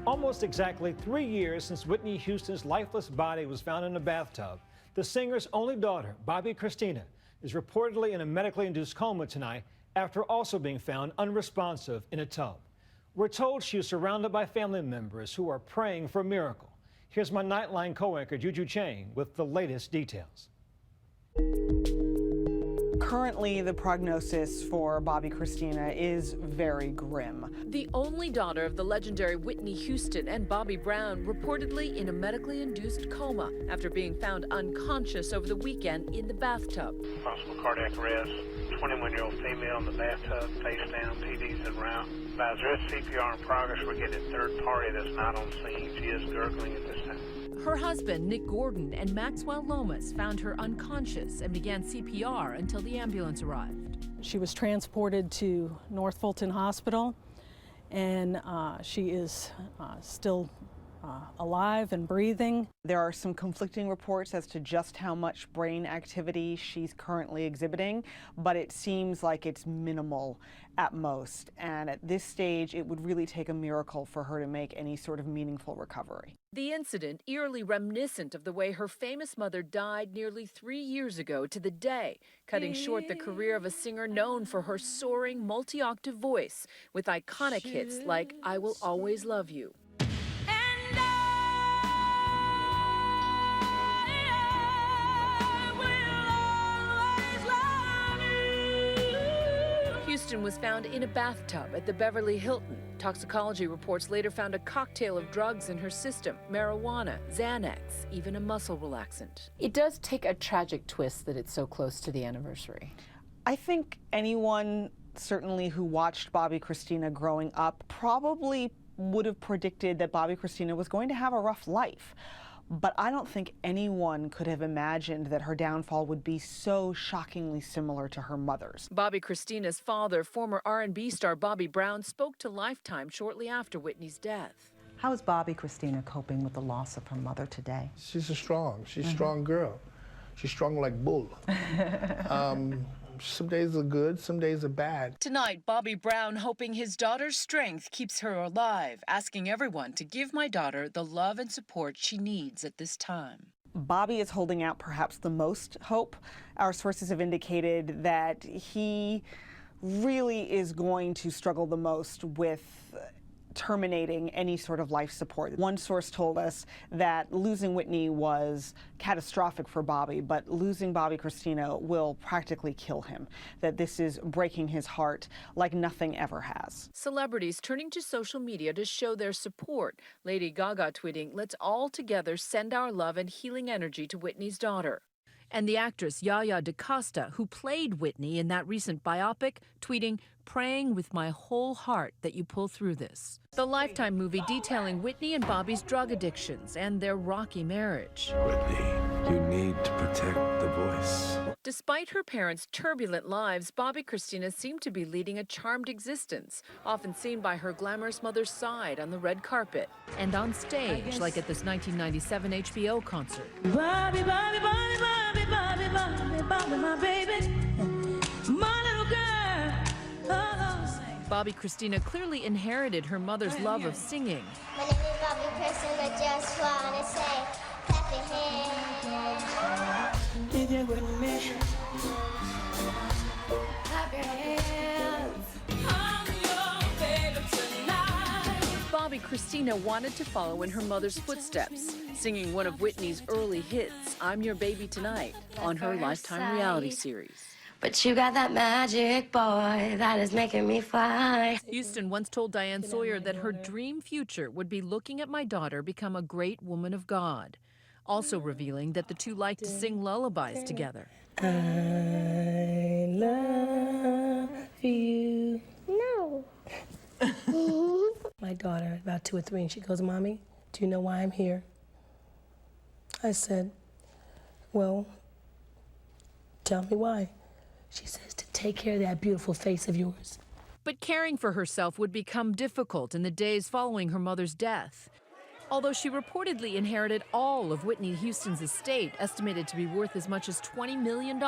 Almost exactly 3 years since Whitney Houston's lifeless body was found in a bathtub, the singer's only daughter, Bobbi Kristina, is reportedly in a medically induced coma tonight after also being found unresponsive in a tub. We're told she is surrounded by family members who are praying for a miracle. Here's my Nightline co-anchor Juju Chang with the latest details. Currently, the prognosis for Bobbi Kristina is very grim. The only daughter of the legendary Whitney Houston and Bobby Brown reportedly in a medically induced coma after being found unconscious over the weekend in the bathtub. Possible cardiac arrest. 21-year-old female in the bathtub, face down, PD's en route. Advisor, there is CPR in progress. We're getting a third party that's not on scene. She is gurgling at this time. Her husband, Nick Gordon, and Maxwell Lomas found her unconscious and began CPR until the ambulance arrived. She was transported to North Fulton Hospital, and she is still alive and breathing. There are some conflicting reports as to just how much brain activity she's currently exhibiting, but it seems like it's minimal at most. And at this stage, it would really take a miracle for her to make any sort of meaningful recovery. The incident eerily reminiscent of the way her famous mother died nearly 3 years ago to the day, cutting short the career of a singer known for her soaring multi-octave voice with iconic hits like I Will Always Love You. Houston was found in a bathtub at the Beverly Hilton. Toxicology reports later found a cocktail of drugs in her system, marijuana, Xanax, even a muscle relaxant. It does take a tragic twist that it's so close to the anniversary. I think anyone, certainly who watched Bobbi Kristina growing up, probably would have predicted that Bobbi Kristina was going to have a rough life. But I don't think anyone could have imagined that her downfall would be so shockingly similar to her mother's. Bobbi Kristina's father, former R&B star Bobby Brown, spoke to Lifetime shortly after Whitney's death. How is Bobbi Kristina coping with the loss of her mother today? She's a strong girl. She's strong like bull. Some days are good, some days are bad. Tonight, Bobby Brown hoping his daughter's strength keeps her alive, asking everyone to give my daughter the love and support she needs at this time. Bobby is holding out perhaps the most hope. Our sources have indicated that he really is going to struggle the most with terminating any sort of life support. One source told us that losing Whitney was catastrophic for Bobby, but losing Bobbi Kristina will practically kill him, that this is breaking his heart like nothing ever has. Celebrities turning to social media to show their support. Lady Gaga tweeting, "Let's all together send our love and healing energy to Whitney's daughter." And the actress Yaya DaCosta, who played Whitney in that recent biopic, tweeting, "Praying with my whole heart that you pull through this." The Lifetime movie detailing Whitney and Bobby's drug addictions and their rocky marriage. Whitney, you need to protect the voice. Despite her parents' turbulent lives, Bobbi Kristina seemed to be leading a charmed existence, often seen by her glamorous mother's side on the red carpet and on stage, like at this 1997 HBO concert. Bobby, Bobby, Bobby, Bobby, Bobby, Bobby, Bobby, my baby, my little girl. Oh. Bobbi Kristina clearly inherited her mother's love of singing. My name is Bobbi Kristina, just wanna say, clap your hands. If you're with me, clap your hands. I'm your baby tonight. Bobbi Kristina wanted to follow in her mother's footsteps, singing one of Whitney's early hits, I'm Your Baby Tonight, on her Lifetime reality series. But you got that magic, boy, that is making me fly. Houston once told Diane Sawyer that her dream future would be looking at my daughter become a great woman of God, also revealing that the two like to sing lullabies together. I love you. No. My daughter, about 2 or 3, and she goes, "Mommy, do you know why I'm here?" I said, "Well, tell me why." She says, "To take care of that beautiful face of yours." But caring for herself would become difficult in the days following her mother's death. Although she reportedly inherited all of Whitney Houston's estate, estimated to be worth as much as $20 million,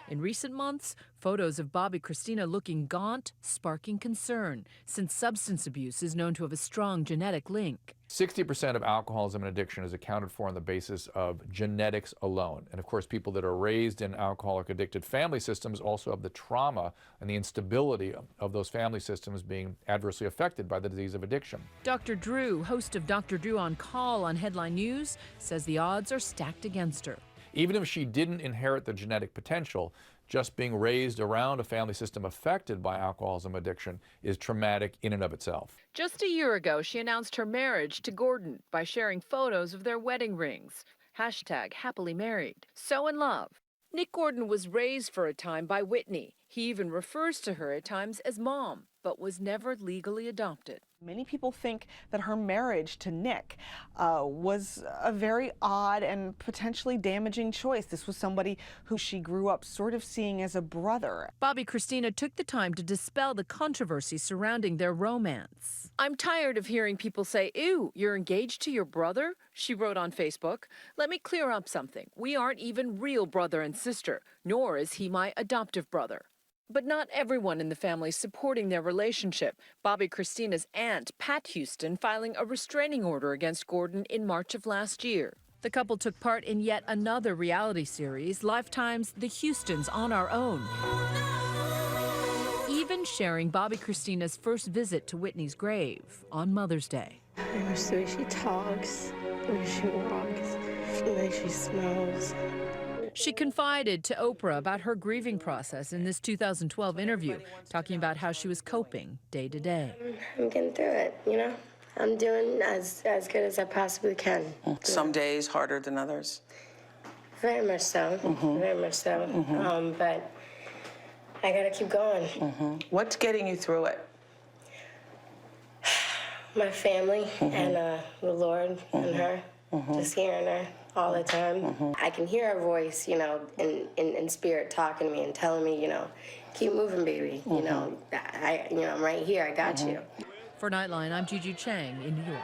in recent months, photos of Bobbi Kristina looking gaunt, sparking concern, since substance abuse is known to have a strong genetic link. 60% of alcoholism and addiction is accounted for on the basis of genetics alone. And of course, people that are raised in alcoholic addicted family systems also have the trauma and the instability of those family systems being adversely affected by the disease of addiction. Dr. Drew, host of Dr. Drew on Call on Headline News, says the odds are stacked against her. Even if she didn't inherit the genetic potential, just being raised around a family system affected by alcoholism addiction is traumatic in and of itself. Just a year ago, she announced her marriage to Gordon by sharing photos of their wedding rings. #happily married. So in love. Nick Gordon was raised for a time by Whitney. He even refers to her at times as mom, but was never legally adopted. Many people think that her marriage to Nick was a very odd and potentially damaging choice. This was somebody who she grew up sort of seeing as a brother. Bobbi Kristina took the time to dispel the controversy surrounding their romance. "I'm tired of hearing people say, 'Ew, you're engaged to your brother?'" she wrote on Facebook. "Let me clear up something. We aren't even real brother and sister, nor is he my adoptive brother." But not everyone in the family supporting their relationship. Bobbi Kristina's aunt, Pat Houston, filing a restraining order against Gordon in March of last year. The couple took part in yet another reality series, Lifetime's The Houstons on Our Own, even sharing Bobbi Kristina's first visit to Whitney's grave on Mother's Day. I wish the way she talks, the way she walks, the way she smells. She confided to Oprah about her grieving process in this 2012 interview, talking about how she was coping day to day. I'm getting through it, you know? I'm doing as good as I possibly can. Some days harder than others? Very much so, very much so. But I gotta keep going. What's getting you through it? My family and the Lord and her, just hearing her all the time. I can hear her voice, you know, in spirit talking to me and telling me, you know, keep moving, baby. You know, I'm right here. I got you. For Nightline, I'm Juju Chang in New York.